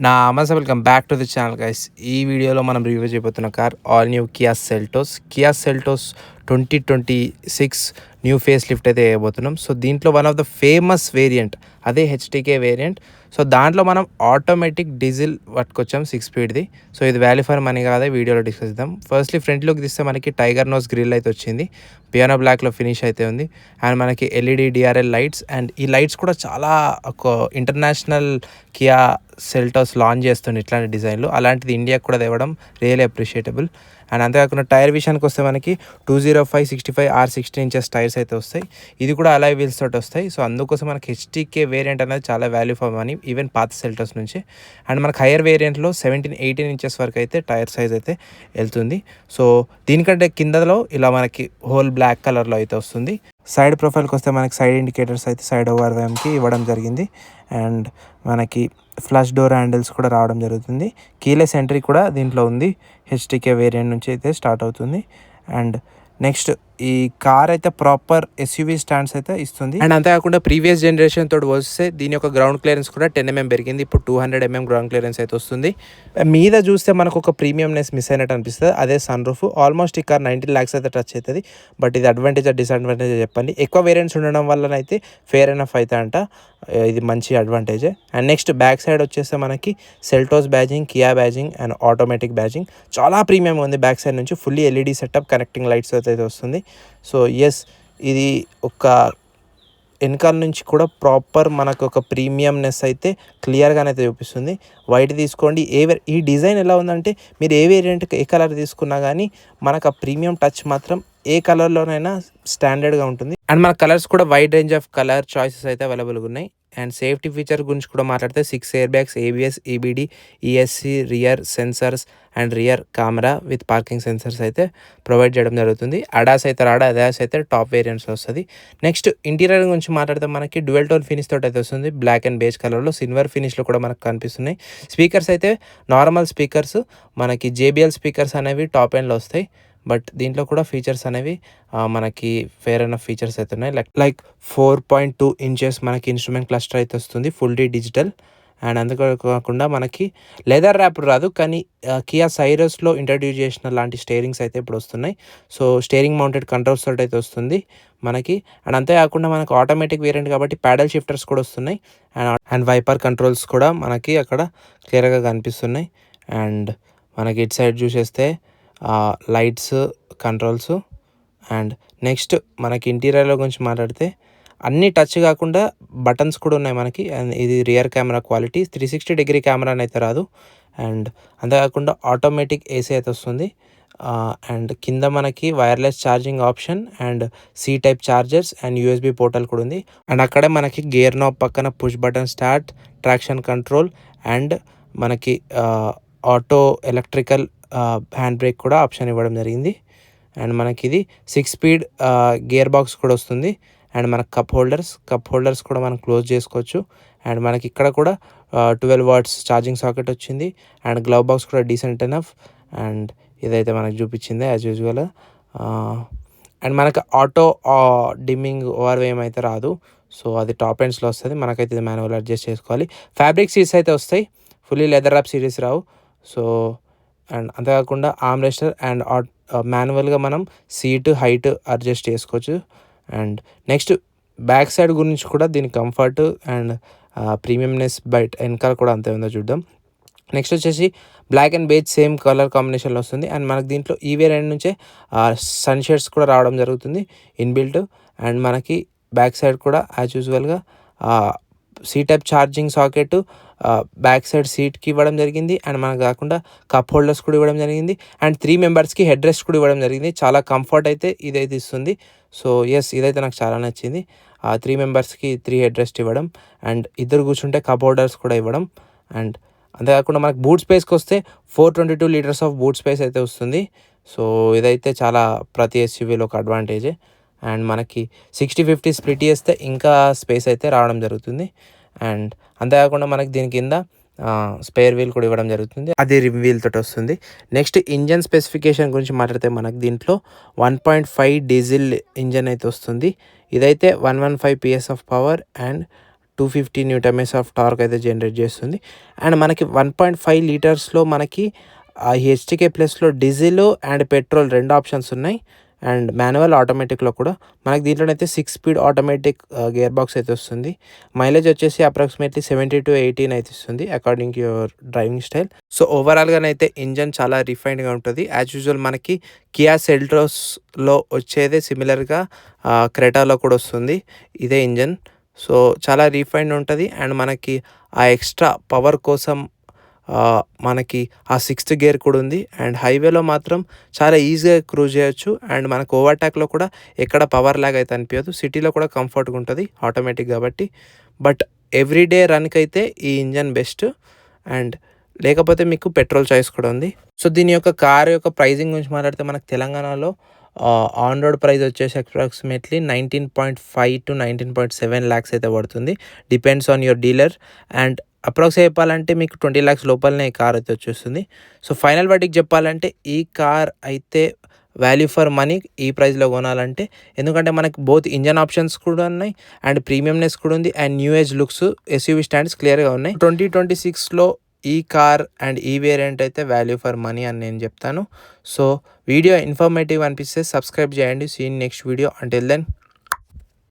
Welcome back to the channel guys. ఈ వీడియోలో మనం రివ్యూ చేయబోతున్న car all new Kia Seltos 2026 new face lift అయితే వేయబోతున్నాం. సో దీంట్లో one of the famous variant అదే హెచ్టీకే వేరియంట్. సో దాంట్లో మనం ఆటోమేటిక్ డీజిల్ పట్టుకొచ్చాం 6 స్పీడ్ది. సో ఇది వాల్యూ ఫర్ మనీ కాదా వీడియోలో డిస్కస్ చేద్దాం. ఫస్ట్లీ ఫ్రంట్లోకి తీస్తే మనకి టైగర్ నోస్ గ్రిల్ అయితే వచ్చింది, పియానో బ్లాక్లో ఫినిష్ అయితే ఉంది. అండ్ మనకి ఎల్ఈడి డిఆర్ఎల్ లైట్స్, అండ్ ఈ లైట్స్ కూడా చాలా ఒక ఇంటర్నేషనల్ కియా సెల్టోస్ లాంచ్ చేస్తుంది ఇట్లాంటి డిజైన్లు. అలాంటిది ఇండియాకి కూడా తేవడం రియల్లీ అప్రిషియేటబుల్. అండ్ అంతేకాకుండా టైర్ విషయానికి వస్తే మనకి 205/65 R16 ఇంచెస్ టైర్స్ అయితే వస్తాయి. ఇది కూడా అలాయ్ వీల్స్ తోటి వస్తాయి. సో అందుకోసం మనకి హెచ్టీకే వేరియంట్ అనేది చాలా వాల్యూ ఫర్ మనీ ఈవెన్ పాత సెల్టోస్ నుంచి. అండ్ మనకి హైయర్ వేరియంట్లో 17-18 ఇంచెస్ వరకు అయితే టైర్ సైజ్ అయితే వెళ్తుంది. సో దీనికంటే కిందలో ఇలా మనకి హోల్ బ్లాక్ కలర్లో అయితే వస్తుంది. సైడ్ ప్రొఫైల్కి వస్తే మనకి సైడ్ ఇండికేటర్స్ అయితే సైడ్ ఓవర్ వ్యామ్కి ఇవ్వడం జరిగింది. అండ్ మనకి ఫ్లష్ డోర్ హ్యాండిల్స్ కూడా రావడం జరుగుతుంది. కీలెస్ ఎంట్రీ కూడా దీంట్లో ఉంది. హెచ్టీకే వేరియంట్ నుంచి అయితే స్టార్ట్ అవుతుంది. అండ్ నెక్స్ట్ ఈ కార్ అయితే ప్రాపర్ ఎస్యూవీ స్టాండ్స్ అయితే ఇస్తుంది. అండ్ అంతేకాకుండా ప్రీవియస్ జనరేషన్ తోటి వస్తే దీని యొక్క గ్రౌండ్ క్లియరెన్స్ కూడా 10 mm పెరిగింది. ఇప్పుడు 200 mm గ్రౌండ్ క్లియరెన్స్ అయితే వస్తుంది. మీద చూస్తే మనకు ఒక ప్రీమియంనెస్ మిస్ అయినట్టు అనిపిస్తుంది. అదే సన్ రూఫ్. ఆల్మోస్ట్ ఈ కార్ 19 lakhs అయితే టచ్ అవుతుంది. బట్ ఇది అడ్వాంటేజ్ డిసడ్వాంటేజ్ చెప్పండి. ఎక్కువ వేరియంట్స్ ఉండడం వల్లనైతే ఫేర్ ఎనఫ్ అయితే అంట. ఇది మంచి అడ్వాంటేజే. అండ్ నెక్స్ట్ బ్యాక్ సైడ్ వచ్చేస్తే మనకి సెల్టోస్ బ్యాజింగ్, కియా బ్యాజింగ్ అండ్ ఆటోమేటిక్ బ్యాజింగ్ చాలా ప్రీమియం ఉంది. బ్యాక్ సైడ్ నుంచి fully LED setup, connecting lights అయితే వస్తుంది. సో ఎస్, ఇది ఒక వెనకాల నుంచి కూడా ప్రాపర్ మనకు ఒక ప్రీమియంనెస్ అయితే క్లియర్గానే అయితే చూపిస్తుంది. వైట్ తీసుకోండి. ఈ డిజైన్ ఎలా ఉందంటే మీరు ఏ వేరియంట్కి ఏ కలర్ తీసుకున్నా కానీ మనకు ఆ ప్రీమియం టచ్ మాత్రం ఏ కలర్లోనైనా స్టాండర్డ్గా ఉంటుంది. అండ్ మన కలర్స్ కూడా wide range of colour choices అయితే అవైలబుల్గా ఉన్నాయి. అండ్ సేఫ్టీ ఫీచర్ గురించి కూడా మాట్లాడితే 6 air bags, ABS, EBD, ESC, rear sensors and rear camera with parking sensors అయితే ప్రొవైడ్ చేయడం జరుగుతుంది. అడాస్ అయితే టాప్ వేరియంట్స్ వస్తుంది. నెక్స్ట్ ఇంటీరియర్ గురించి మాట్లాడితే మనకి డ్యూయల్ టోన్ ఫినిష్ తోటి అయితే వస్తుంది. బ్లాక్ అండ్ బేజ్ కలర్లో, సిల్వర్ ఫినిష్లో కూడా మనకు కనిపిస్తున్నాయి. స్పీకర్స్ అయితే నార్మల్ స్పీకర్స్, మనకి JBL స్పీకర్స్ అనేవి టాప్ ఎండ్లో వస్తాయి. బట్ దీంట్లో కూడా ఫీచర్స్ అనేవి మనకి ఫేర్ ఎనఫ్ ఫీచర్స్ అయితే ఉన్నాయి. లైక్ 4.2 inches మనకి ఇన్స్ట్రుమెంట్ క్లస్టర్ అయితే వస్తుంది, ఫుల్లీ డిజిటల్. అండ్ అంతేకాకుండా మనకి లెదర్ ర్యాప్ రాదు, కానీ కియా సైరస్లో ఇంట్రడ్యూస్ చేసిన లాంటి స్టీరింగ్స్ అయితే ఇప్పుడు వస్తున్నాయి. సో స్టీరింగ్ మౌంటెడ్ కంట్రోల్స్ తోటి అయితే వస్తుంది మనకి. అండ్ అంతేకాకుండా మనకు ఆటోమేటిక్ వేరియంట్ కాబట్టి ప్యాడల్ షిఫ్టర్స్ కూడా వస్తున్నాయి. అండ్ వైపర్ కంట్రోల్స్ కూడా మనకి అక్కడ క్లియర్గా కనిపిస్తున్నాయి. అండ్ మనకి ఇటు సైడ్ చూసేస్తే లైట్స్, కంట్రోల్స్. అండ్ నెక్స్ట్ మనకి ఇంటీరియర్లో గురించి మాట్లాడితే అన్నీ టచ్ కాకుండా బటన్స్ కూడా ఉన్నాయి మనకి. అండ్ ఇది rear camera quality, 360-degree camera అయితే రాదు. అండ్ అంతేకాకుండా ఆటోమేటిక్ AC అయితే వస్తుంది. అండ్ కింద మనకి wireless charging option and C-type chargers and USB portal కూడా ఉంది. అండ్ అక్కడే మనకి గేర్ నాబ్ పక్కన push button start, traction control and మనకి ఆటో ఎలక్ట్రికల్ హ్యాండ్ బ్రేక్ కూడా ఆప్షన్ ఇవ్వడం జరిగింది. అండ్ మనకి ఇది 6 speed గేర్ బాక్స్ కూడా వస్తుంది. అండ్ మనకు కప్ హోల్డర్స్ కూడా మనం క్లోజ్ చేసుకోవచ్చు. అండ్ మనకి ఇక్కడ కూడా 12 watts ఛార్జింగ్ సాకెట్ వచ్చింది. అండ్ గ్లవ్ బాక్స్ కూడా డీసెంట్ ఎనఫ్. అండ్ ఇదైతే మనకు చూపించింది యాజ్ యూజువల్. అండ్ మనకి ఆటో డిమ్మింగ్ ఓవర్వేమ్ అయితే రాదు. సో అది టాప్ ఎండ్స్లో వస్తుంది. మనకైతే ఇది మాన్యువల్ అడ్జస్ట్ చేసుకోవాలి. ఫ్యాబ్రిక్ సీట్స్ అయితే వస్తాయి, ఫుల్లీ లెదర్ ర్యాప్ సిరీస్ రావు. సో అండ్ అంతేకాకుండా ఆర్మ్ రెస్టర్ అండ్ మాన్యువల్గా మనం సీట్ హైట్ అడ్జస్ట్ చేసుకోవచ్చు. అండ్ నెక్స్ట్ బ్యాక్ సైడ్ గురించి కూడా దీని కంఫర్ట్ అండ్ ప్రీమియంనెస్ బయట వెనకాల కూడా అంతే ఉందో చూద్దాం. నెక్స్ట్ వచ్చేసి black and beige same colour కాంబినేషన్లో వస్తుంది. అండ్ మనకు దీంట్లో ఈ వేరియంట్ నుంచే సన్ షేడ్స్ కూడా రావడం జరుగుతుంది ఇన్బిల్ట్. అండ్ మనకి బ్యాక్ సైడ్ కూడా యాజ్ యూజువల్గా C-type charging socket back side సీట్కి ఇవ్వడం జరిగింది. అండ్ మనకు కాకుండా కప్ హోల్డర్స్ కూడా ఇవ్వడం జరిగింది. అండ్ 3 members హెడ్ రెస్ట్ కూడా ఇవ్వడం జరిగింది. చాలా కంఫర్ట్ అయితే ఇదైతే ఇస్తుంది. సో ఎస్, ఇదైతే నాకు చాలా నచ్చింది. 3 members 3 హెడ్ రెస్ట్ ఇవ్వడం అండ్ ఇద్దరు కూర్చుంటే కప్ హోల్డర్స్ కూడా ఇవ్వడం. అండ్ అంతేకాకుండా మనకు బూట్ స్పేస్కి వస్తే 422 liters ఆఫ్ బూట్ స్పేస్ అయితే వస్తుంది. సో ఇదైతే చాలా ప్రతి SUVలో ఒక అడ్వాంటేజే. అండ్ మనకి 60-50 స్ప్లిట్ చేస్తే ఇంకా స్పేస్ అయితే రావడం జరుగుతుంది. అండ్ అంతేకాకుండా మనకి దీని కింద స్పేర్ వీల్ కూడా ఇవ్వడం జరుగుతుంది, అది రిమ్ వీల్ తోటి వస్తుంది. నెక్స్ట్ ఇంజన్ స్పెసిఫికేషన్ గురించి మాట్లాడితే మనకు దీంట్లో 1.5 డీజిల్ ఇంజన్ అయితే వస్తుంది. ఇదైతే 115 PS of power and 250 Newton of torque అయితే జనరేట్ చేస్తుంది. అండ్ మనకి 1.5 లీటర్స్లో మనకి హెచ్టీకే ప్లస్లో డీజిల్ అండ్ పెట్రోల్ 2 ఆప్షన్స్ ఉన్నాయి. అండ్ మాన్యువల్ ఆటోమేటిక్లో కూడా మనకి దీంట్లోనైతే 6 స్పీడ్ ఆటోమేటిక్ గేర్ బాక్స్ అయితే వస్తుంది. మైలేజ్ వచ్చేసి అప్రాక్సిమేట్లీ 70 to 18 అయితే ఇస్తుంది according to your driving style. So ఓవరాల్గానైతే ఇంజన్ చాలా రిఫైన్డ్గా ఉంటుంది. యాజ్ యూజువల్ మనకి కియా సెల్టోస్లో వచ్చేదే సిమిలర్గా క్రెటాలో కూడా వస్తుంది ఇదే ఇంజన్. సో చాలా రీఫైండ్ ఉంటుంది. అండ్ మనకి ఆ ఎక్స్ట్రా పవర్ కోసం మనకి ఆ 6th గేర్ కూడా ఉంది. అండ్ హైవేలో మాత్రం చాలా ఈజీగా క్రూజ్ చేయొచ్చు. అండ్ మనకు ఓవర్టేక్లో కూడా ఎక్కడ పవర్ లాగ్ అయితే అనిపించదు. సిటీలో కూడా కంఫర్ట్గా ఉంటుంది ఆటోమేటిక్ కాబట్టి. బట్ ఎవ్రీడే రన్కి అయితే ఈ ఇంజన్ బెస్ట్. అండ్ లేకపోతే మీకు పెట్రోల్ చాయిస్ కూడా ఉంది. సో దీని యొక్క కార్ యొక్క ప్రైజింగ్ గురించి మాట్లాడితే మనకు తెలంగాణలో ఆన్ రోడ్ ప్రైస్ వచ్చేసి అప్రాక్సిమేట్లీ 19.5 to 19.7 lakhs అయితే పడుతుంది. Depends on your dealer. And approx చెప్పాలంటే మీకు 20 lakhs లోపలనే ఈ కార్ అయితే వచ్చేస్తుంది. సో ఫైనల్ వాటికి చెప్పాలంటే ఈ కార్ అయితే వాల్యూ ఫర్ మనీ ఈ ప్రైస్లో కొనాలంటే. ఎందుకంటే మనకి బోత్ ఇంజన్ ఆప్షన్స్ కూడా ఉన్నాయి అండ్ ప్రీమియంనెస్ కూడా ఉంది and new age looks SUV stands క్లియర్గా ఉన్నాయి. 2026లో ఈ కార్ అండ్ ఈ వేరియంట్ అయితే వాల్యూ ఫర్ మనీ అని నేను చెప్తాను. సో వీడియో ఇన్ఫర్మేటివ్ అనిపిస్తే సబ్స్క్రైబ్ చేయండి. See in next video. Until then